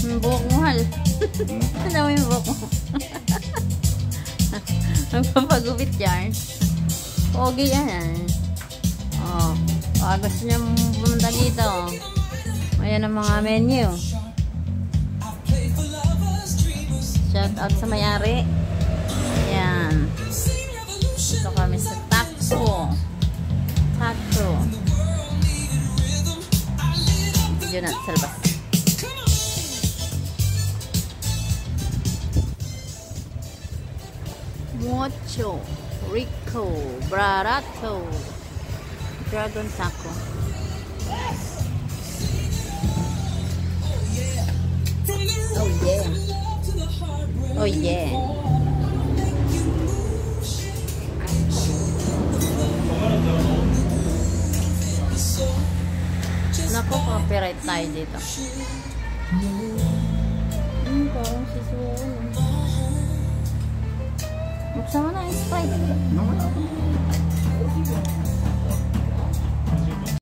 Yung buhok mo, hal. Ano mo yung buhok mo? Magpapagupit yan. Pogi yan. Oh, gusto niya pumunta dito. Ayan ang mga menu. Shout out sa may-ari. Ayan. Ito kami sa Taco. Taco. Video natin sa labas. Mocho, Rico, Barato, Dragon Taco. Oh yeah. Oh yeah. Nako, copyright tayo dito. Parang sisuon. Buksan mo na yung Sprite.